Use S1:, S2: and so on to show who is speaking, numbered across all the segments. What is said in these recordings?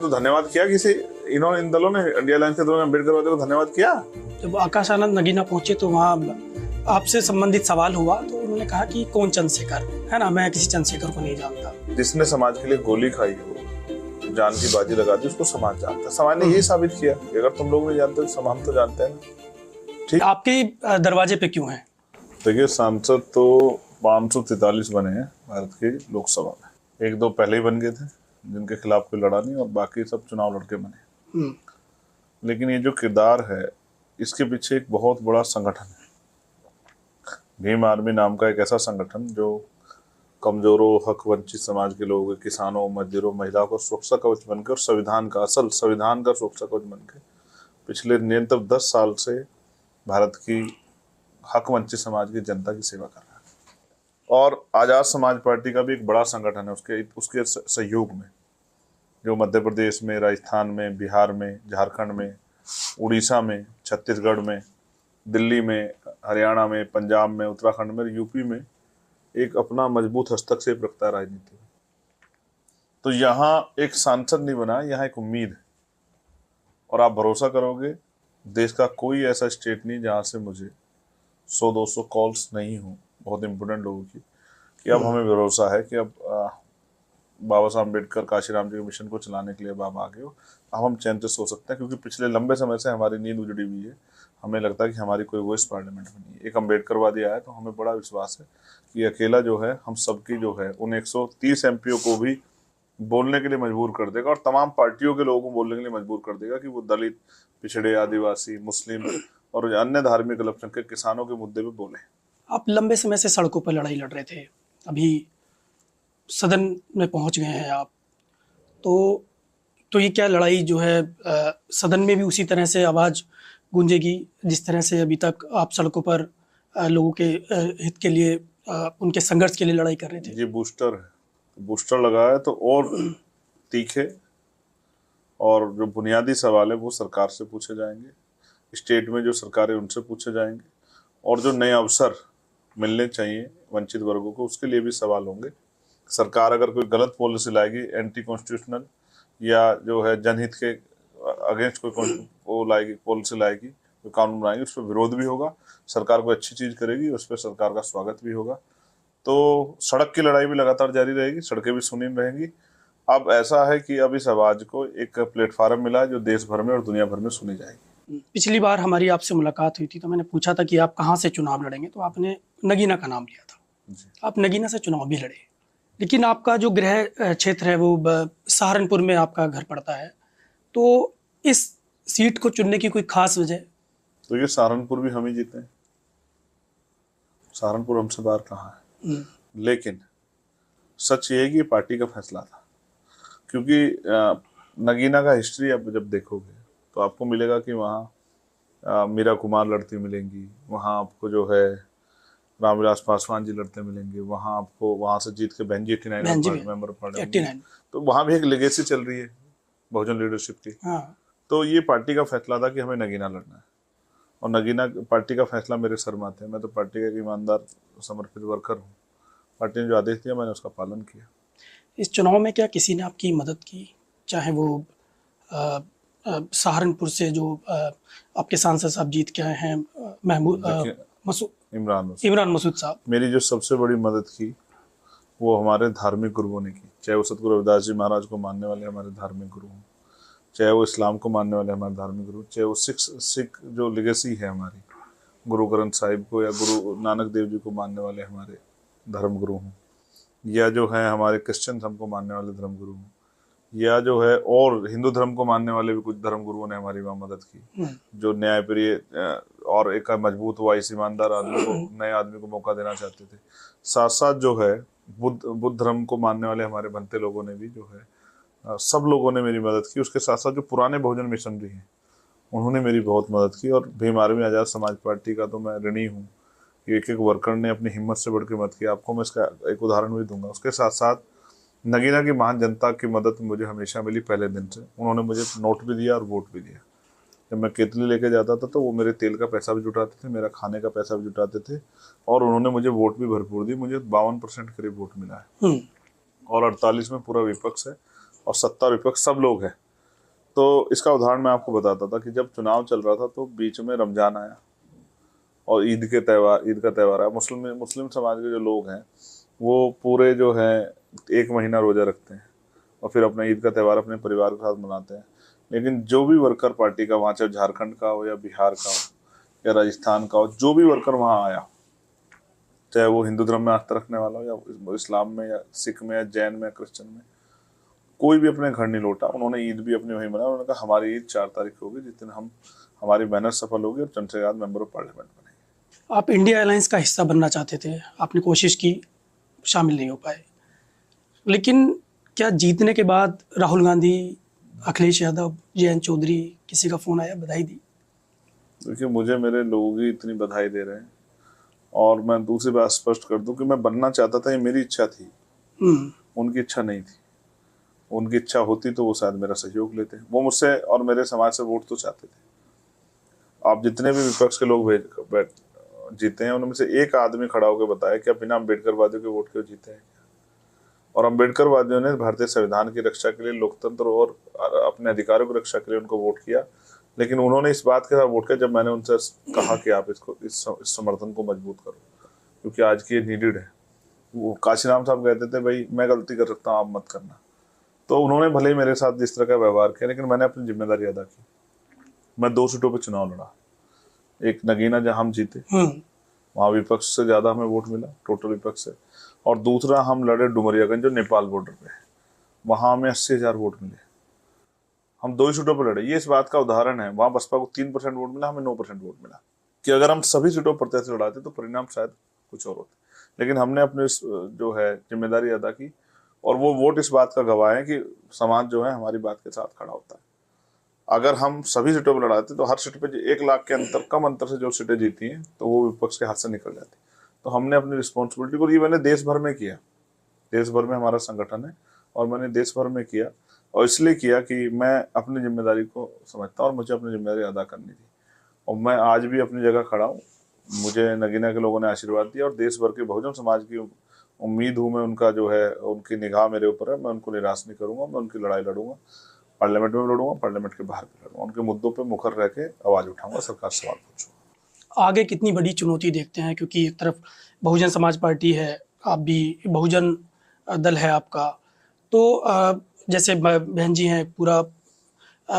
S1: तो धन्यवाद किया किसी इन दलों ने, इंडिया अलायंस के दलों ने अम्बेडकर वादे को धन्यवाद किया?
S2: जब आकाश आनंद नगीना पहुंचे तो वहाँ आपसे संबंधित सवाल हुआ तो उन्होंने कहा कि कौन चंद्रशेखर है ना, मैं किसी चंद्रशेखर को नहीं जानता।
S1: जिसने समाज के लिए गोली खाई हो, जान की बाजी लगा दी, उसको समाज जानता है। समाज ने यही साबित किया कि अगर तुम लोग नहीं जानते तो हम तो जानते हैं ना। ठीक,
S2: आपके दरवाजे पे क्यों है?
S1: देखिए, सांसद तो 543 बने हैं भारत की लोकसभा में। एक दो पहले ही बन गए थे जिनके खिलाफ कोई लड़ा नहीं, और बाकी सब चुनाव लड़के बने। लेकिन ये जो किरदार है, इसके पीछे एक बहुत बड़ा संगठन है। भीम आर्मी नाम का एक ऐसा संगठन जो कमजोरों, हक वंचित समाज के लोगों, किसानों, मजदूरों, महिलाओं को सुरक्षा कवच बनकर, संविधान का सुरक्षा कवच बनकर पिछले निरंतर 10 साल से भारत की हक वंचित समाज की जनता की सेवा कर रहा है। और आजाद समाज पार्टी का भी एक बड़ा संगठन है उसके सहयोग में, जो मध्य प्रदेश में, राजस्थान में, बिहार में, झारखंड में, उड़ीसा में, छत्तीसगढ़ में, दिल्ली में, हरियाणा में, पंजाब में, उत्तराखंड में, यूपी में एक अपना मजबूत हस्तक्षेप रखता है राजनीति में। तो यहाँ एक सांसद नहीं बना, यहाँ एक उम्मीद है। और आप भरोसा करोगे, देश का कोई ऐसा स्टेट नहीं जहाँ से मुझे 100-200 कॉल्स नहीं हो बहुत इंपोर्टेंट लोगों की, कि अब हमें भरोसा है कि अब बाबा साहब अम्बेडकर काशीराम जी के मिशन को चलाने के लिए अब आप आगे हो, अब हम चैन से सो सकते हैं। क्योंकि पिछले लंबे समय से हमारी नींद उजड़ी हुई है। हमें लगता है कि हमारी कोई वॉइस पार्लियामेंट में नहीं है। एक अम्बेडकरवादी आया तो हमें बड़ा विश्वास है कि अकेला जो है हम सबकी जो है उन 130 एमपीओ को भी बोलने के लिए मजबूर कर देगा, और तमाम पार्टियों के लोगों को बोलने के लिए मजबूर कर देगा कि वो दलित, पिछड़े, आदिवासी, मुस्लिम और अन्य धार्मिक अल्पसंख्यक किसानों के मुद्दे पे बोले।
S2: आप लंबे समय से सड़कों पर लड़ाई लड़ रहे थे, अभी सदन में पहुंच गए हैं आप, तो ये क्या लड़ाई जो है सदन में भी उसी तरह से आवाज़ गूंजेगी जिस तरह से अभी तक आप सड़कों पर लोगों के हित के लिए, उनके संघर्ष के लिए लड़ाई कर रहे थे?
S1: ये बूस्टर है, बूस्टर लगाया तो और तीखे, और जो बुनियादी सवाल है वो सरकार से पूछे जाएंगे, स्टेट में जो सरकार है उनसे पूछे जाएंगे, और जो नए अवसर मिलने चाहिए वंचित वर्गों को उसके लिए भी सवाल होंगे। सरकार अगर कोई गलत पॉलिसी लाएगी, एंटी कॉन्स्टिट्यूशनल या जो है जनहित के अगेंस्ट कोई वो लाएगी, पॉलिसी लाएगी, कोई कानून बनाएगी, उस पर विरोध भी होगा। सरकार कोई अच्छी चीज करेगी, उस पर सरकार का स्वागत भी होगा। तो सड़क की लड़ाई भी लगातार जारी रहेगी, सड़कें भी सुनी रहेंगी। अब ऐसा है कि अब इस आवाज को एक प्लेटफॉर्म मिला है जो देश भर में और दुनिया भर में सुनी जाएगी।
S2: पिछली बार हमारी आपसे मुलाकात हुई थी तो मैंने पूछा था कि आप कहाँ से चुनाव लड़ेंगे, तो आपने नगीना का नाम लिया था। आप नगीना से चुनाव भी लड़े, लेकिन आपका जो गृह क्षेत्र है वो सहारनपुर में आपका घर पड़ता है। तो इस सीट को चुनने की कोई खास वजह?
S1: तो ये सहारनपुर भी हम ही जीते हैं, सहारनपुर हमसे बाहर कहाँ है। लेकिन सच ये है कि पार्टी का फैसला था, क्योंकि नगीना का हिस्ट्री आप जब देखोगे तो आपको मिलेगा कि वहाँ मीरा कुमार लड़ती मिलेंगी, वहाँ आपको जो है रामविलास पासवान जी लड़ते मिलेंगे, वहाँ आपको वहाँ से जीत के बहन जी 89 मेंबर पार्लियामेंट, तो वहाँ भी एक लेगेसी चल रही है बहुजन लीडरशिप की। तो ये पार्टी का फैसला था कि हमें नगीना लड़ना है, और नगीना पार्टी का फैसला मेरे सर माथे है। मैं तो पार्टी का एक ईमानदार समर्पित वर्कर हूँ। पार्टी ने जो आदेश दिया मैंने उसका पालन किया।
S2: इस चुनाव में क्या किसी ने आपकी मदद की, चाहे वो सहारनपुर से जो आपके सांसद साहब जीत के आए हैं, इमरान मसूद साहब?
S1: मेरी जो सबसे बड़ी मदद की वो हमारे धार्मिक गुरुओं ने की, चाहे वो सतगुरु रविदास जी महाराज को मानने वाले हमारे धार्मिक गुरु हों, चाहे वो इस्लाम को मानने वाले हमारे धार्मिक गुरु, चाहे वो सिख जो लेगेसी है हमारी गुरु ग्रंथ साहिब को या गुरु नानक देव जी को मानने वाले हमारे धर्म गुरु हों, या जो है हमारे क्रिश्चियन धर्म को मानने वाले धर्म गुरु हों, या जो है और हिंदू धर्म को मानने वाले भी कुछ धर्म गुरुओं ने हमारी वहाँ मदद की, जो न्यायप्रिय और एक मजबूत वाइस ईमानदार आदमी को, नए आदमी को मौका देना चाहते थे। साथ साथ जो है बुद्ध धर्म को मानने वाले हमारे बनते लोगों ने भी जो है सब लोगों ने मेरी मदद की। उसके साथ साथ जो पुराने बहुजन मिशनरी हैं उन्होंने मेरी बहुत मदद की, और भीम आर्मी आज़ाद समाज पार्टी का तो मैं ऋणी हूँ कि एक एक वर्कर ने अपनी हिम्मत से बढ़ के मदद की। आपको मैं इसका एक उदाहरण भी दूंगा। उसके साथ साथ नगीना की महान जनता की मदद मुझे हमेशा मिली पहले दिन से। उन्होंने मुझे नोट भी दिया और वोट भी दिया। जब मैं केतली लेके जाता था तो वो मेरे तेल का पैसा भी जुटाते थे, मेरा खाने का पैसा भी जुटाते थे, और उन्होंने मुझे वोट भी भरपूर दी। मुझे 52% करीब वोट मिला है, और 48 में पूरा विपक्ष है, और 70 विपक्ष सब लोग हैं। तो इसका उदाहरण मैं आपको बताता था कि जब चुनाव चल रहा था तो बीच में रमजान आया और ईद का त्यौहार आया। मुस्लिम समाज के जो लोग हैं वो पूरे जो है 1 महीना रोजा रखते हैं और फिर अपना ईद का त्यौहार अपने परिवार के साथ मनाते हैं। लेकिन जो भी वर्कर पार्टी का वहाँ, चाहे झारखंड का हो या बिहार का हो या राजस्थान का हो, जो भी वर्कर वहाँ आया, चाहे वो हिंदू धर्म में आस्था रखने वाला हो या इस्लाम में या सिख में या जैन में या क्रिश्चियन में, कोई भी अपने घर नहीं लौटा। उन्होंने ईद भी अपनी वहीं मनाई। उन्होंने कहा हमारी ईद 4 तारीख को होगी, जिस दिन हमारी मेहनत सफल होगी और चंद्रशेखर मेंबर ऑफ पार्लियामेंट बनेंगे।
S2: आप इंडिया अलायंस का हिस्सा बनना चाहते थे, आपने कोशिश की, शामिल नहीं हो पाए। लेकिन क्या जीतने के बाद राहुल गांधी, अखिलेश यादव, जयंत चौधरी, किसी का फ़ोन आया, बधाई दी?
S1: देखिए, मुझे मेरे लोग ही इतनी बधाई दे रहे हैं। और मैं दूसरी बात स्पष्ट कर दूं कि मैं बनना चाहता था, ये मेरी इच्छा थी, उनकी इच्छा नहीं थी। उनकी इच्छा होती तो वो शायद मेरा सहयोग लेते। वो मुझसे और मेरे समाज से वोट तो चाहते थे। आप जितने भी विपक्ष के लोग जीते हैं, उनमें से एक आदमी खड़ा होकर बताया कि आप बिना अम्बेडकरवादियों के वोट क्यों जीते हैं। और अम्बेडकरवादियों ने भारतीय संविधान की रक्षा के लिए, लोकतंत्र और अपने अधिकारों की रक्षा के लिए उनको वोट किया। लेकिन उन्होंने इस बात के साथ वोट किया जब मैंने उनसे कहा कि आप इस समर्थन को मजबूत करो, क्योंकि आज की ये नीडेड है। वो काशीराम साहब कहते थे, भाई मैं गलती कर सकता हूँ, आप मत करना। तो उन्होंने भले ही मेरे साथ जिस तरह का व्यवहार किया, लेकिन मैंने अपनी जिम्मेदारी अदा की। मैं 2 सीटों पर चुनाव लड़ा। एक नगीना जहां हम जीते, वहां विपक्ष से ज्यादा हमें वोट मिला, टोटल विपक्ष से। और दूसरा हम लड़े डुमरियागंज, जो नेपाल बॉर्डर पे है, वहां हमें 80,000 वोट मिले। हम 2 ही सीटों पर लड़े। ये इस बात का उदाहरण है। वहां बसपा को 3% वोट मिला, हमें 9% वोट मिला। कि अगर हम सभी सीटों पर प्रत्याशी लड़ाते तो परिणाम शायद कुछ और होते। लेकिन हमने अपनी जो है जिम्मेदारी अदा की। और वो वोट इस बात का गवाह है कि समाज जो है हमारी बात के साथ खड़ा होता है। अगर हम सभी सीटों पर लड़ाते तो हर सीट पे 1 लाख के अंतर, कम अंतर से जो सीटें जीती हैं, तो वो विपक्ष के हाथ से निकल जाती। तो हमने अपनी रिस्पॉन्सिबिलिटी को, ये मैंने देश भर में किया। देश भर में हमारा संगठन है और मैंने देश भर में किया। और इसलिए किया कि मैं अपनी जिम्मेदारी को समझता और मुझे अपनी जिम्मेदारी अदा करनी थी। और मैं आज भी अपनी जगह खड़ा हूँ। मुझे नगीना के लोगों ने आशीर्वाद दिया और देश भर के बहुजन समाज की उम्मीद हूँ मैं, उनका जो है, उनकी निगाह मेरे ऊपर है। मैं उनको निराश नहीं करूंगा। मैं उनकी लड़ाई लड़ूंगा, पार्लियामेंट में भी लड़ूंगा, पार्लियामेंट के बाहर भी लड़ूंगा। उनके मुद्दों पर मुखर रह के आवाज उठाऊंगा, सरकार से सवाल पूछूंगा।
S2: आगे कितनी बड़ी चुनौती देखते हैं? क्योंकि एक तरफ बहुजन समाज पार्टी है, आप भी बहुजन दल है आपका, तो जैसे बहन जी हैं, पूरा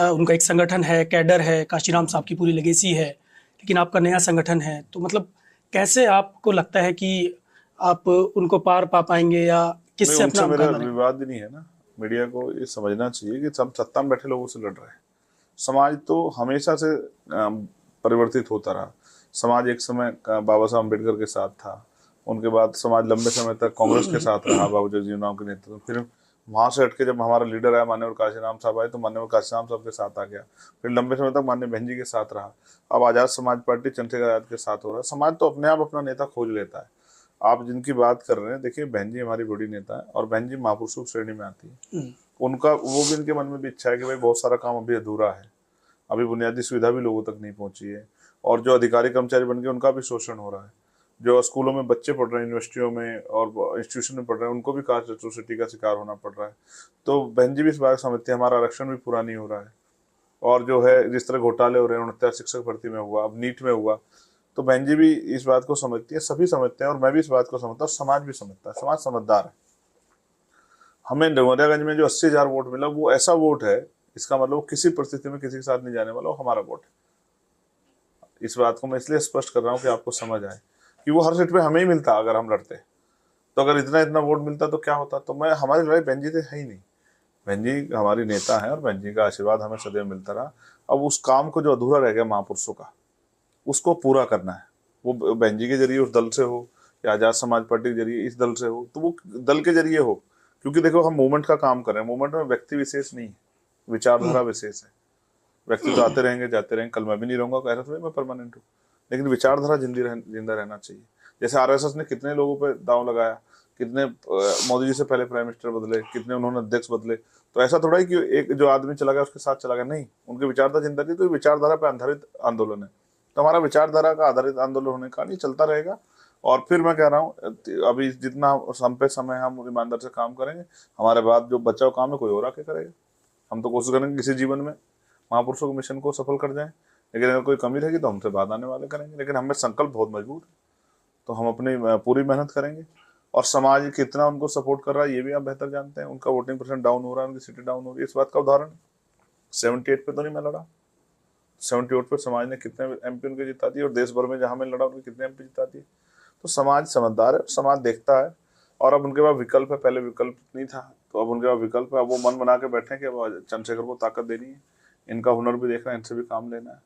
S2: उनका एक संगठन है, कैडर है, काशीराम साहब की पूरी लेगेसी है, लेकिन आपका नया संगठन है। तो मतलब कैसे आपको लगता है कि आप उनको पार पा पाएंगे, या
S1: नहीं,
S2: किससे अपना
S1: उनसे मेरा
S2: मुकाबला रहेगा?
S1: विवाद ही नहीं है ना। मीडिया को ये समझना चाहिए कि सब सत्ता में बैठे लोगों से लड़ रहे हैं। समाज तो हमेशा से परिवर्तित होता रहा। समाज एक समय बाबा साहब अम्बेडकर के साथ था, उनके बाद समाज लंबे समय तक कांग्रेस के साथ रहा, बाबू जगजीवन राम के नेतृत्व। फिर वहां से हटके जब हमारा लीडर आया माननीय काशीराम साहब आए, तो माननीय काशीराम साहब के साथ आ गया। फिर लंबे समय तक माननीय बहन जी के साथ रहा। अब आजाद समाज पार्टी चंद्रशेखर आजाद के साथ हो रहा है। समाज तो अपने आप अपना नेता खोज लेता है। आप जिनकी बात कर रहे हैं, देखिए बहन जी हमारी बड़ी नेता है और बहन जी महापुरुषों की श्रेणी में आती है। उनका वो भी, इनके मन में भी इच्छा है कि भाई बहुत सारा काम अभी अधूरा है, अभी बुनियादी सुविधा भी लोगों तक नहीं पहुंची है। और जो अधिकारी कर्मचारी बन गए उनका भी शोषण हो रहा है। जो स्कूलों में बच्चे पढ़ रहे हैं, यूनिवर्सिटियों में और इंस्टीट्यूशन में पढ़ रहे हैं, उनको भी कास्ट एट्रोसिटी का शिकार होना पड़ रहा है। तो बहन जी भी इस बात समझते हैं, हमारा आरक्षण भी पूरा नहीं हो रहा है। और जो है जिस तरह घोटाले हो रहे हैं, 69 शिक्षक भर्ती में हुआ, अब नीट में हुआ, तो बहन जी भी इस बात को समझती है, सभी समझते हैं और मैं भी इस बात को समझता हूँ, समाज भी समझता है। समाज समझदार है। हमें डुमरियागंज में जो 80,000 वोट मिला, वो ऐसा वोट है, इसका मतलब किसी परिस्थिति में किसी के साथ नहीं जाने वाला, वो हमारा वोट है। इस बात को मैं इसलिए स्पष्ट कर रहा हूँ कि आपको समझ आए कि वो हर सीट पे हमें ही मिलता अगर हम लड़ते। तो अगर इतना इतना वोट मिलता तो क्या होता। तो मैं, हमारी लड़ाई बहन जी से है ही नहीं। बहन जी हमारी नेता है और बहन जी का आशीर्वाद हमें सदैव मिलता रहा। अब उस काम को जो अधूरा रह गया महापुरुषों का, उसको पूरा करना है। वो बहन जी के जरिए उस दल से हो या आजाद समाज पार्टी के जरिए इस दल से हो, तो वो दल के जरिए हो। क्योंकि देखो, हम मूवमेंट का काम कर रहे हैं। मूवमेंट में व्यक्ति विशेष नहीं है, विचारधारा विशेष है। व्यक्ति तो आते रहेंगे जाते रहेंगे, कल मैं भी नहीं रहूंगा, कह रहा था मैं परमानेंट हूँ। लेकिन विचारधारा जिंदा रहना चाहिए। जैसे आरएसएस ने कितने लोगों पे दांव लगाया, कितने मोदी जी से पहले प्राइम मिनिस्टर बदले, कितने उन्होंने अध्यक्ष बदले। तो ऐसा थोड़ा है कि एक जो आदमी चला गया उसके साथ चला गया, नहीं, उनकी विचारधारा जिंदा थी। तो विचारधारा पर आधारित आंदोलन है। तो हमारा विचारधारा का आधारित आंदोलन होने का नहीं, चलता रहेगा। और फिर मैं कह रहा हूँ, अभी जितना हम पे समय हम ईमानदार से काम करेंगे, हमारे बाद जो बचाव काम है कोई और आके करेगा। हम तो कोशिश करेंगे किसी जीवन में महापुरुषों के मिशन को सफल कर जाएं, लेकिन अगर कोई कमी रहेगी तो हमसे बाद आने वाले करेंगे, लेकिन हमें संकल्प बहुत मजबूत है, तो हम अपनी पूरी मेहनत करेंगे। और समाज कितना उनको सपोर्ट कर रहा है ये भी आप बेहतर जानते हैं। उनका वोटिंग परसेंट डाउन हो रहा है, उनकी सीटें डाउन हो रही है, इस बात का उदाहरण 78 पे तो नहीं मैं लड़ा, 78 पे समाज ने कितने एमपी उनके जिता दिए, और देश भर में जहां मैं लड़ा उनके कितने एमपी जिता दिए। तो समाज समझदार है, समाज देखता है, और अब उनके पास विकल्प है, पहले विकल्प नहीं था, तो अब उनके पास विकल्प है। अब वो मन बना के बैठे कि अब चंद्रशेखर को ताकत देनी है, इनका हुनर भी देखना है, इनसे भी काम लेना है।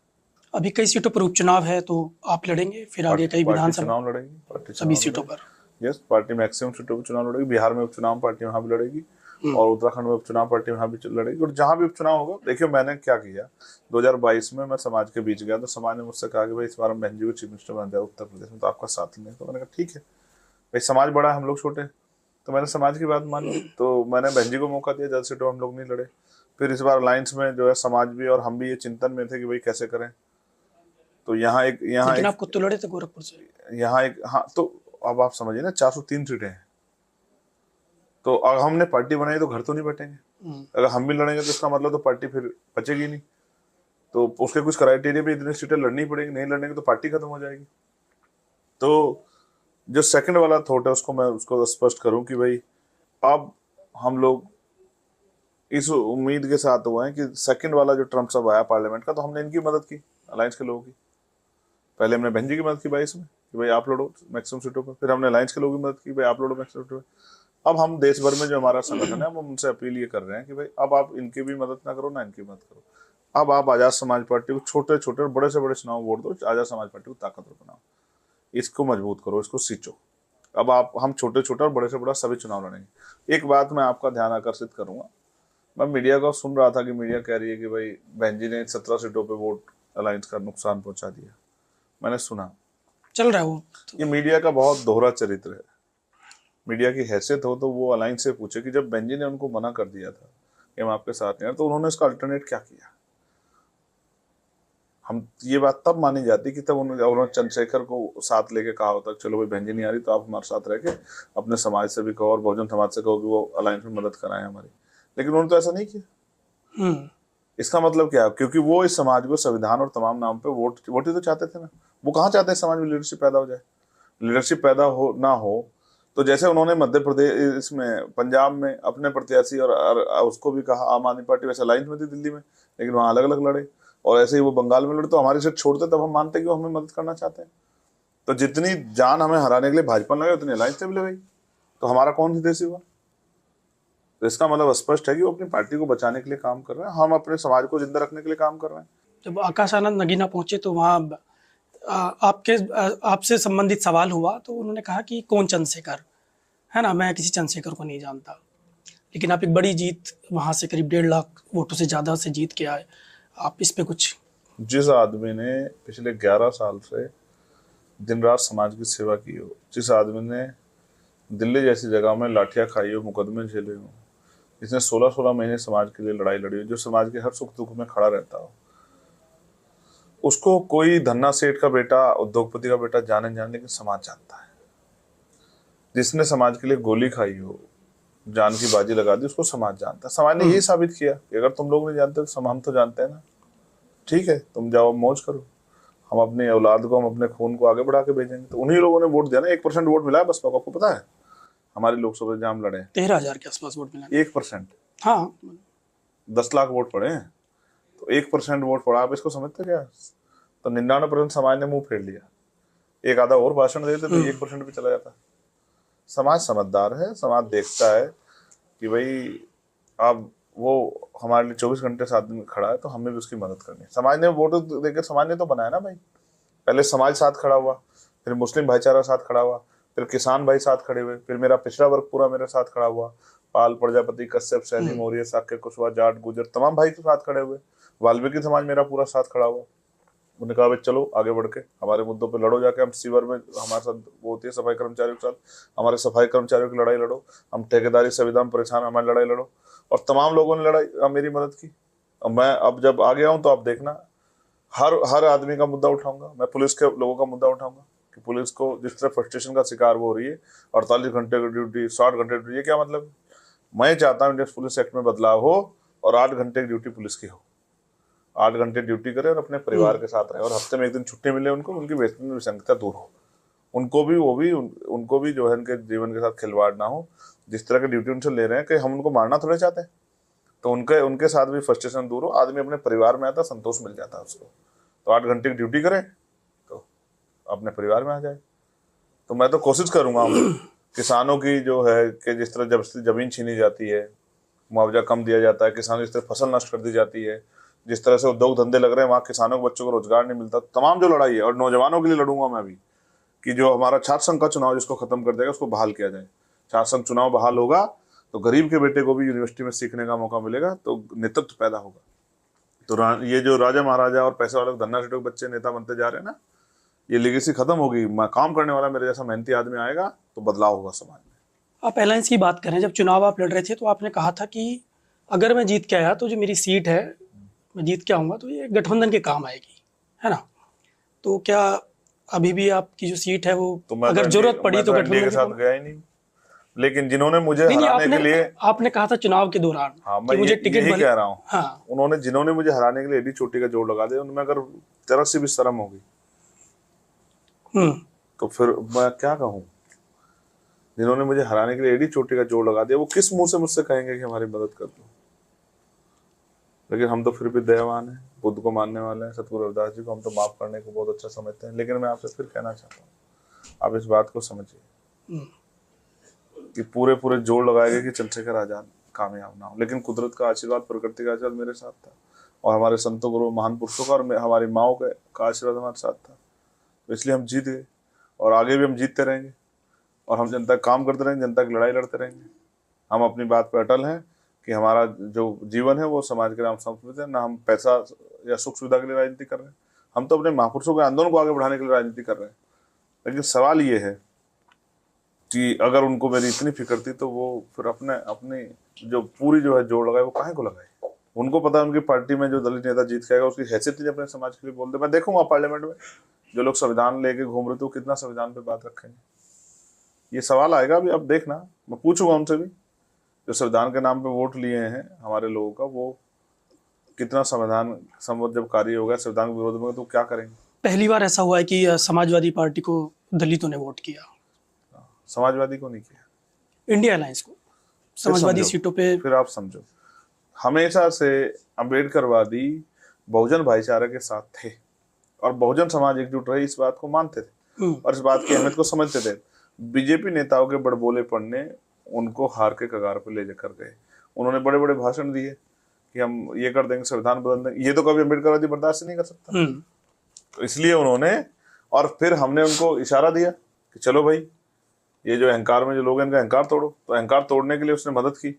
S2: अभी कई सीटों पर उपचुनाव है, तो आप लड़ेंगे फिर आगे कई
S1: पार्टी
S2: विधानसभा
S1: चुनाव लड़ेगी, पार्टी
S2: सभी
S1: चुनाव
S2: सीटों
S1: लड़ेगी।
S2: पर?
S1: यस, पार्टी मैक्सिमम सीटों पर चुनाव लड़ेगी। बिहार में उपचुनाव पार्टी वहां भी लड़ेगी, और उत्तराखंड में उपचुनाव पार्टी वहां भी लड़ेगी, और जहां भी उपचुनाव होगा। देखिए मैंने क्या किया, 2022 में मैं समाज के बीच गया, तो समाज ने मुझसे कहा कि भाई इस बार हम बहन जी को चीफ मिनिस्टर बन जाए उत्तर प्रदेश में, तो आपका साथ लें। तो मैंने कहा ठीक है भाई, समाज बड़ा है, हम लोग छोटे, तो मैंने समाज की बात मानी, तो मैंने बहन जी को मौका दिया। ज्यादा सीटों हम लोग नहीं लड़े। फिर इस बार अलायंस में जो है समाज भी और हम भी ये चिंतन में थे कि भाई कैसे करें। तो
S2: लेकिन आप खुद तो लड़े थे गोरखपुर से।
S1: यहाँ एक हाँ, तो अब आप समझिए ना, 403 सीटें हैं, तो अगर हमने पार्टी बनाई तो घर तो नहीं बटेंगे। अगर हम भी लड़ेंगे तो इसका मतलब तो पार्टी फिर बचेगी नहीं, तो उसके कुछ क्राइटेरिया भी, इतनी सीटें लड़नी पड़ेगी, नहीं लड़ेंगे तो पार्टी खत्म हो जाएगी। तो जो सेकंड वाला थॉट है उसको मैं उसको स्पष्ट करूं कि भाई अब हम लोग इस उम्मीद के साथ हुए हैं कि सेकंड वाला जो ट्रम्प सब आया पार्लियामेंट का, तो हमने इनकी मदद की, अलायंस के लोगों की। पहले हमने बहन जी की मदद की 22 में कि भाई आप लड़ो मैक्सिमम सीटों पर, फिर हमने अलायंस के लोगों की मदद की, भाई आप लड़ो मैक्सिमम सीटों पर। अब हम देश भर में जो हमारा संगठन है, हम उनसे अपील ये कर रहे हैं कि भाई अब आप इनकी भी मदद ना करो, ना इनकी मदद करो। अब आप आजाद समाज पार्टी को छोटे छोटे और बड़े से बड़े चुनाव वोट दो, आजाद समाज पार्टी को ताकतवर बनाओ, इसको मजबूत करो, इसको सींचो। अब आप हम छोटे छोटे और बड़े से बड़ा सभी चुनाव लड़ेंगे। एक बात मैं आपका ध्यान आकर्षित करूंगा, मैं मीडिया को सुन रहा था कि मीडिया कह रही है कि भाई बहन जी ने 17 सीटों पे वोट अलायंस का नुकसान पहुंचा दिया। मैंने सुना,
S2: चल रहा है वो तो।
S1: ये मीडिया का बहुत दोहरा चरित्र है। मीडिया की हैसियत हो तो वो अलायंस से पूछे कि जब बहन जी ने उनको मना कर दिया था कि हम आपके साथ नहीं, तो उन्होंने इसका अल्टरनेट क्या किया। हम ये बात तब मानी जाती कि तब उन्होंने चंद्रशेखर को साथ लेके कहा होता चलो भाई बहन जी नहीं आ रही तो आप हमारे साथ रह के अपने समाज से भी कहो और बहुजन समाज से कहो कि वो अलायंस में मदद कराएं हमारी, लेकिन उन्होंने तो ऐसा नहीं किया। इसका मतलब क्या है, क्योंकि वो इस समाज को संविधान और तमाम नाम पे वोट ही तो चाहते थे ना। वो कहाँ चाहते हैं समाज में लीडरशिप पैदा हो जाए। लीडरशिप पैदा हो ना हो तो जैसे उन्होंने मध्य प्रदेश इसमें पंजाब में अपने प्रत्याशी और उसको भी कहा आम आदमी पार्टी, वैसे अलायंस में थी दिल्ली में, लेकिन वहाँ अलग अलग लड़े, और ऐसे ही वो बंगाल में लड़े, तो हमारी सीट छोड़ते तब हम मानते कि वो हमें मदद करना चाहते हैं। तो जितनी जान हमें हराने के लिए भाजपा लगे उतनी अलायंस से भी लगी, तो हमारा कौन हितैषी हुआ। तो इसका मतलब स्पष्ट है कि वो अपनी पार्टी को बचाने के लिए काम कर रहे हैं, हम अपने समाज को जिंदा रखने के लिए काम कर रहे हैं।
S2: जब आकाश आनंद नगीना पहुंचे तो वहाँ आपसे संबंधित सवाल हुआ, तो उन्होंने कहा कि कौन चंद्रशेखर है ना, मैं किसी चंद्रशेखर को नहीं जानता। लेकिन आप एक बड़ी जीत वहाँ से करीब 1.5 लाख वोटों से ज़्यादा से जीत के आए, आप इस पे कुछ।
S1: जिस आदमी ने पिछले 11 साल से दिन रात समाज की सेवा की हो, जिस आदमी ने दिल्ली जैसी जगह में लाठियां खाई हो, मुकदमे झेले हो, जिसने 16-16 महीने समाज के लिए लड़ाई लड़ी हो, जो समाज के हर सुख दुख में खड़ा रहता हो, उसको कोई धन्ना सेठ का बेटा, उद्योगपति का बेटा जाने लेकिन समाज जानता है। जिसने समाज के लिए गोली खाई हो, जान की बाजी लगा दी, उसको समाज जानता है। समाज ने यही साबित किया कि अगर तुम लोग नहीं जानते तो हम तो जानते हैं ना, ठीक है तुम जाओ मौज करो, हम अपनी औलाद को, हम अपने खून को आगे बढ़ा के भेजेंगे। तो उन्हीं लोगों ने वोट दिया ना, 1% वोट मिला है बसपा को, आपको पता है हमारी लोकसभा जहां हम लड़े
S2: 13,000 के आसपास वोट मिला।
S1: 1%,
S2: हाँ
S1: 10 लाख वोट पड़े हैं, तो 1% वोट पड़ा। आप इसको समझते क्या। तो 99% समाज ने मुंह फेर लिया, एक आधा और भाषण देते तो 1% भी चला जाता। समाज समझदार है, समाज देखता है कि भाई अब वो हमारे लिए 24 घंटे साथ में खड़ा है, तो हमें भी उसकी मदद करनी है। समाज ने वोट देकर समाज ने तो बनाया ना भाई। पहले समाज साथ खड़ा हुआ, फिर मुस्लिम भाईचारा साथ खड़ा हुआ, फिर किसान भाई साथ खड़े हुए, फिर मेरा पिछड़ा वर्ग पूरा मेरे साथ खड़ा हुआ, पाल, प्रजापति, कश्यप, सैनी, मौर्य, साक्य, कुशवाहा, जाट, गुजर, तमाम भाई के साथ खड़े हुए। वाल्मीकि समाज मेरा पूरा साथ खड़ा हुआ। उन्होंने कहा भाई चलो आगे बढ़ के हमारे मुद्दों पे लड़ो, जाके हम सीवर में हमारे साथ वो होती है सफाई कर्मचारियों के साथ, हमारे सफाई कर्मचारियों की लड़ाई लड़ो, हम ठेकेदारी संविदा में परेशान, हमारी लड़ाई लड़ो। और तमाम लोगों ने लड़ाई मेरी मदद की। अब मैं अब जब आ गया हूँ तो आप देखना हर आदमी का मुद्दा उठाऊंगा। मैं पुलिस के लोगों का मुद्दा उठाऊंगा कि पुलिस को जिस तरह फ्रस्ट्रेशन का शिकार वो हो रही है, 48 घंटे की ड्यूटी, 60 घंटे ड्यूटी, ये क्या मतलब। मैं चाहता हूँ इंडियन पुलिस एक्ट में बदलाव हो और 8 घंटे की ड्यूटी पुलिस की हो, 8 घंटे ड्यूटी करे और अपने परिवार के साथ रहे, और हफ्ते में एक दिन छुट्टी मिले उनको, उनकी वेतन विसंगता दूर हो, उनको भी उनको भी जो है उनके जीवन के साथ खिलवाड़ ना हो। जिस तरह की ड्यूटी उनसे ले रहे हैं कि हम उनको मारना थोड़े चाहते हैं, तो उनके साथ भी फ्रस्ट्रेशन दूर हो, आदमी अपने परिवार में आता, संतोष मिल जाता है उसको। तो 8 घंटे की ड्यूटी करे तो अपने परिवार में आ जाए। तो मैं तो कोशिश करूंगा किसानों की जो है कि जिस तरह जब जमीन छीनी जाती है, मुआवजा कम दिया जाता है, किसानों की जिस तरह फसल नष्ट कर दी जाती है, जिस तरह से उद्योग धंधे लग रहे हैं, वहाँ किसानों के बच्चों को रोजगार नहीं मिलता, तमाम जो लड़ाई है, और नौजवानों के लिए लड़ूंगा मैं भी कि जो हमारा छात्र संघ का चुनाव जिसको खत्म कर देगा उसको बहाल किया जाए। छात्र संघ चुनाव बहाल होगा तो गरीब के बेटे को भी यूनिवर्सिटी में सीखने का मौका मिलेगा, तो नेतृत्व पैदा होगा। तो ये जो राजा महाराजा और पैसे वाले धन्ना सेठों के बच्चे नेता बनते जा रहे हैं ना, ये लेगेसी खत्म होगी। काम करने वाला मेरे जैसा मेहनती आदमी आएगा तो बदलाव होगा समाज में।
S2: आप अलायंस की बात करें, जब चुनाव आप लड़ रहे थे तो आपने कहा था कि अगर मैं जीत के आया तो जो मेरी सीट है, मैं जीत के आऊँगा तो ये गठबंधन के काम आएगी, है ना? तो क्या अभी भी आपकी जो सीट है वो
S1: तो मैं
S2: अगर जरूरत पड़ी तो
S1: गठबंधन के साथ
S2: काम?
S1: गया ही नहीं, लेकिन जिन्होंने मुझे
S2: नहीं,
S1: हराने के लिए,
S2: आपने कहा था चुनाव के दौरान
S1: हाँ
S2: कि
S1: मैं
S2: मुझे
S1: यही कह रहा हूँ,
S2: हाँ,
S1: उन्होंने जिन्होंने मुझे हराने के लिए एडी चोटी का जोड़ लगा दिया, उनमें अगर जरा सी भी शर्म होगी तो फिर मैं क्या कहूँ। जिन्होंने मुझे हराने के लिए एडी चोटी का जोड़ लगा दिया, वो किस मुंह से मुझसे कहेंगे कि हमारी मदद कर दो। लेकिन हम तो फिर भी दयावान हैं, बुद्ध को मानने वाले हैं, सतगुरु रविदास जी को हम तो माफ करने को बहुत अच्छा समझते हैं। लेकिन मैं आपसे फिर कहना चाहता हूँ, आप इस बात को समझिए कि पूरे पूरे जोड़ लगाए गए कि चंद्रशेखर आजाद कामयाब ना हो, लेकिन कुदरत का आशीर्वाद, प्रकृति का आशीर्वाद मेरे साथ था, और हमारे संतों गुरु महान पुरुषों का और हमारी माओ का आशीर्वाद हमारे साथ था। इसलिए हम जीत गए, और आगे भी हम जीतते रहेंगे, और हम जनता का काम करते रहेंगे, जनता की लड़ाई लड़ते रहेंगे। हम अपनी बात पर अटल हैं कि हमारा जो जीवन है वो समाज के नाम समर्पित है, ना हम पैसा या सुख सुविधा के लिए राजनीति कर रहे हैं। हम तो अपने महापुरुषों के आंदोलन को आगे बढ़ाने के लिए राजनीति कर रहे हैं। लेकिन सवाल ये है कि अगर उनको मेरी इतनी फिक्र थी तो वो फिर अपनी जो पूरी जो है जोड़ लगाए वो काहे को लगाए। उनको पता है उनकी पार्टी में जो दलित नेता जीत के आएगा उसकी हैसियत नहीं अपने समाज के लिए बोलते। मैं देखूंगा पार्लियामेंट में जो लोग संविधान लेके घूम रहे थे वो कितना संविधान पे बात रखेंगे। ये सवाल आएगा अभी, अब देखना, मैं पूछूंगा उनसे भी, जो संविधान के नाम पे वोट लिए हैं हमारे लोगों का, वो कितना संविधान सम्मत जब कार्य होगा संविधान के विरोध में तो क्या करेंगे।
S2: पहली बार ऐसा हुआ है कि समाजवादी पार्टी को दलितों ने वोट किया,
S1: समाजवादी को नहीं किया,
S2: इंडिया अलायंस को समाजवादी सीटों पे।
S1: फिर आप समझो, हमेशा से अम्बेडकरवादी बहुजन भाईचारे के साथ थे, और बहुजन समाज एकजुट रहे इस बात को मानते थे और इस बात की अहमियत को समझते थे। बीजेपी नेताओं के बड़बोलेपन ने उनको हार के कगार पर ले जाकर गए। उन्होंने बड़े बड़े भाषण दिए कि हम ये कर देंगे, संविधान बदल देंगे, ये तो कभी अम्बेडकरवादी बर्दाश्त नहीं कर सकता। तो इसलिए उन्होंने, और फिर हमने उनको इशारा दिया कि चलो भाई ये जो अहंकार में जो लोग हैं इनका अहंकार तोड़ो, तो अहंकार तोड़ने के लिए उसने मदद की।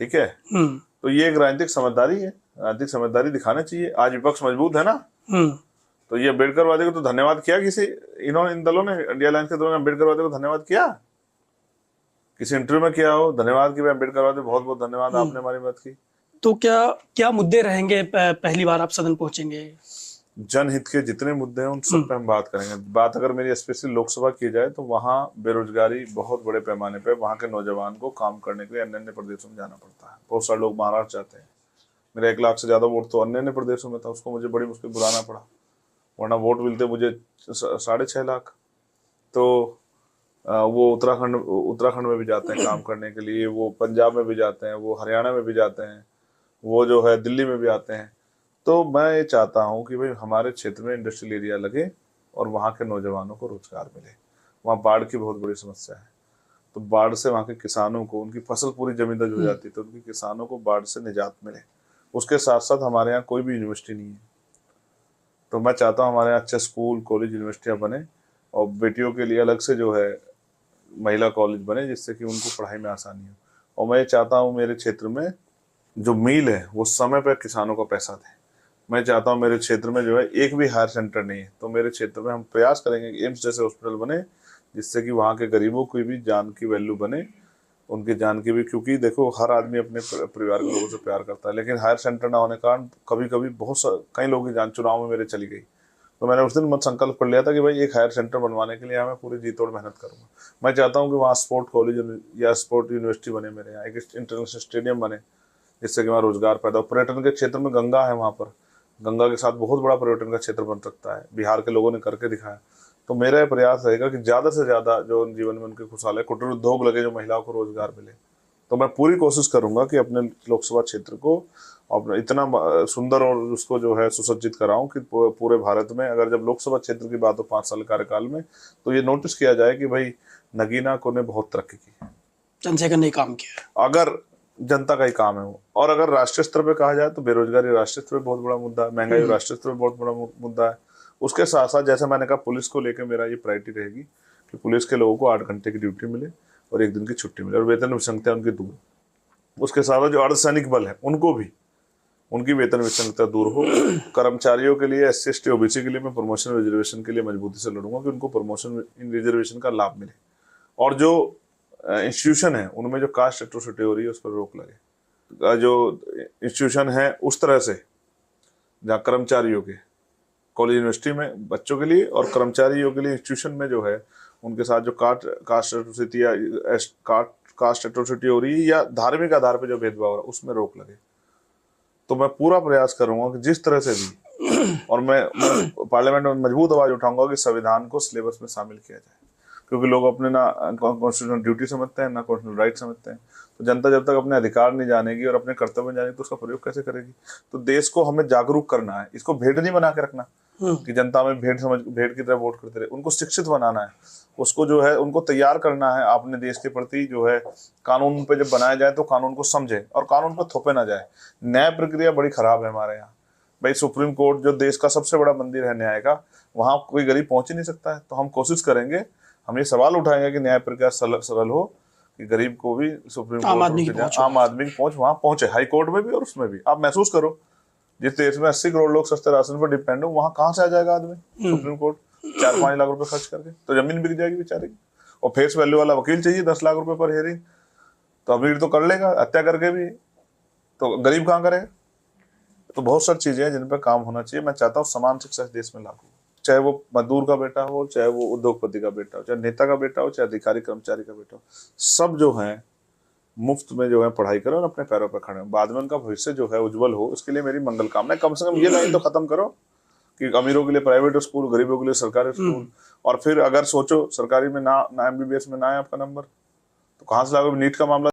S1: ठीक है, तो ये एक राजनीतिक समझदारी है, राजनीतिक समझदारी दिखाना चाहिए। आज विपक्ष मजबूत है ना, तो ये अम्बेडकरवादी को तो धन्यवाद किया किसी, इन्होंने इन दलों ने इंडिया अलायंस के दलों ने अम्बेडकरवादी को धन्यवाद किया, किसी इंटरव्यू में किया हो धन्यवाद कि भाई अम्बेडकरवादी बहुत बहुत धन्यवाद, आपने हमारी मदद की।
S2: तो क्या मुद्दे रहेंगे पहली बार आप सदन पहुंचेंगे?
S1: जनहित के जितने मुद्दे हैं उन सब पे हम बात करेंगे। बात अगर मेरी स्पेशली लोकसभा की जाए तो वहाँ बेरोजगारी बहुत बड़े पैमाने पे, वहाँ के नौजवान को काम करने के लिए अन्य अन्य प्रदेशों में जाना पड़ता है। बहुत सारे लोग महाराष्ट्र जाते हैं, मेरा 1 लाख से ज्यादा वोट तो अन्य अन्य प्रदेशों में था, उसको मुझे बड़ी मुश्किल बुलाना पड़ा, वरना वोट मिलते मुझे 6.5 लाख। तो वो उत्तराखंड में भी जाते हैं काम करने के लिए, वो पंजाब में भी जाते हैं, वो हरियाणा में भी जाते हैं, वो जो है दिल्ली में भी आते हैं। तो मैं ये चाहता हूँ कि भाई हमारे क्षेत्र में इंडस्ट्रियल एरिया लगे और वहाँ के नौजवानों को रोजगार मिले। वहाँ बाढ़ की बहुत बड़ी समस्या है, तो बाढ़ से वहाँ के किसानों को, उनकी फसल पूरी जमींदोज हो जाती है, तो उनके किसानों को बाढ़ से निजात मिले। उसके साथ साथ हमारे यहाँ कोई भी यूनिवर्सिटी नहीं है, तो मैं चाहता हूँ हमारे यहाँ अच्छे स्कूल कॉलेज यूनिवर्सिटियाँ बने, और बेटियों के लिए अलग से जो है महिला कॉलेज बने, जिससे कि उनको पढ़ाई में आसानी हो। और मैं चाहता हूँ मेरे क्षेत्र में जो मील है वो समय पर किसानों को पैसा दे। मैं चाहता हूँ मेरे क्षेत्र में जो है एक भी हायर सेंटर नहीं है, तो मेरे क्षेत्र में हम प्रयास करेंगे कि एम्स जैसे हॉस्पिटल बने, जिससे कि वहाँ के गरीबों की भी जान की वैल्यू बने, उनकी जान की भी। क्योंकि देखो हर आदमी अपने परिवार के लोगों से प्यार करता है, लेकिन हायर सेंटर ना होने के कारण कभी कभी कई लोगों की जान चुनाव में मेरे चली गई। तो मैंने उस दिन मत संकल्प कर लिया था कि भाई एक हायर सेंटर बनवाने के लिए मैं पूरी जी तोड़ मेहनत करूँगा। मैं चाहता हूँ कि वहाँ स्पोर्ट कॉलेज या स्पोर्ट यूनिवर्सिटी बने, मेरे यहाँ एक इंटरनेशनल स्टेडियम बने, जिससे कि वहाँ रोजगार पैदा हो। पर्यटन के क्षेत्र में गंगा है, वहाँ पर गंगा के साथ बहुत बड़ा पर्यटन का क्षेत्र बन सकता है, बिहार के लोगों ने करके दिखाया। तो मेरा ये प्रयास रहेगा कि ज़्यादा से ज़्यादा जो जीवन में उनके खुशहाल है, कुटीर उद्योग लगे, जो महिलाओं को रोजगार मिले। तो मैं पूरी कोशिश करूंगा कि अपने लोकसभा क्षेत्र को अपना इतना सुंदर और उसको जो है सुसज्जित कराऊं कि पूरे भारत में अगर जब लोकसभा क्षेत्र की बात हो 5 साल कार्यकाल में, तो ये नोटिस किया जाए कि भाई नगीना को ने बहुत तरक्की की है,
S2: जनता का नहीं काम किया है।
S1: अगर जनता का ही काम है वो। और अगर राष्ट्रीय स्तर पे कहा जाए तो बेरोजगारी राष्ट्रीय स्तर पे बहुत बड़ा मुद्दा है, महंगाई राष्ट्रीय स्तर पे बहुत बड़ा मुद्दा है। उसके साथ साथ जैसे मैंने कहा, पुलिस को लेकर मेरा ये प्रायोरिटी रहेगी कि पुलिस के लोगों को 8 घंटे की ड्यूटी मिले और 1 दिन की छुट्टी मिले और वेतन विसंगता उनकी दूर। उसके साथ जो अर्धसैनिक बल है उनको भी उनकी वेतन विसंगता दूर हो। कर्मचारियों के लिए, SC ST OBC के लिए मैं प्रमोशन रिजर्वेशन के लिए मजबूती से लड़ूंगा कि उनको प्रमोशन इन रिजर्वेशन का लाभ मिले। और जो इंस्टीट्यूशन है उनमें जो कास्ट एट्रोसिटी हो रही है उस पर रोक लगे। जो इंस्टीट्यूशन है उस तरह से जहाँ कर्मचारियों के कॉलेज यूनिवर्सिटी में बच्चों के लिए और कर्मचारियों के लिए इंस्टीट्यूशन में जो है उनके साथ जो कास्ट एट्रोसिटी या कास्ट एट्रोसिटी हो रही है या धार्मिक आधार पर जो भेदभाव हो रहा है उसमें रोक लगे। तो मैं पूरा प्रयास करूंगा कि जिस तरह से भी, और मैं पार्लियामेंट में मजबूत आवाज उठाऊंगा कि संविधान को सिलेबस में शामिल किया जाए, क्योंकि लोग अपने ना कॉन्स्टिट्यूशनल ड्यूटी समझते हैं ना कॉन्स्टिट्यूशनल राइट समझते हैं। तो जनता जब तक अपने अधिकार नहीं जानेगी और अपने कर्तव्य नहीं जानेगी तो उसका प्रयोग कैसे करेगी। तो देश को हमें जागरूक करना है, इसको भेड़ नहीं बना के रखना कि जनता में भेड़ की तरह वोट करते रहे। उनको शिक्षित बनाना है, उसको जो है उनको तैयार करना है अपने देश के प्रति। जो है कानून पे जब बनाया जाए तो कानून को समझे और कानून पर थोपे ना जाए। न्याय प्रक्रिया बड़ी खराब है हमारे यहाँ भाई। सुप्रीम कोर्ट जो देश का सबसे बड़ा मंदिर है न्याय का, वहां कोई गरीब पहुंच ही नहीं सकता है। तो हम कोशिश करेंगे, हम ये सवाल उठाएंगे कि न्याय प्रक्रिया सरल हो कि गरीब को भी सुप्रीम कोर्ट, आम आदमी की पहुंच वहां पहुंचे, हाई कोर्ट में भी और उसमें भी। आप महसूस करो, जिस देश में 80 करोड़ लोग सस्ते राशन पर डिपेंड हो, वहां कहाँ से आ जाएगा आदमी सुप्रीम कोर्ट 4-5 लाख रुपए खर्च करके? तो जमीन बिक जाएगी बेचारे की। और फेस वैल्यू वाला वकील चाहिए 10 लाख रुपए पर हेयरिंग, तो अमीर तो कर लेगा हत्या करके भी, तो गरीब कहाँ करे? तो बहुत सारी चीजें हैं जिन पर काम होना चाहिए। मैं चाहता हूँ समान शिक्षा इस देश में लागू, चाहे वो मजदूर का बेटा हो, चाहे वो उद्योगपति का बेटा हो, चाहे नेता का बेटा हो, चाहे अधिकारी कर्मचारी का बेटा हो, सब जो है मुफ्त में जो है पढ़ाई करो और अपने पैरों पर खड़े हो। बाद में उनका भविष्य जो है उज्जवल हो, इसके लिए मेरी मंगल कामना। कम से कम ये लाइन तो खत्म करो कि अमीरों के लिए प्राइवेट स्कूल, गरीबों के लिए सरकारी स्कूल। और फिर अगर सोचो सरकारी में ना MBBS में ना है आपका नंबर, तो कहाँ से लाओगे? नीट का मामला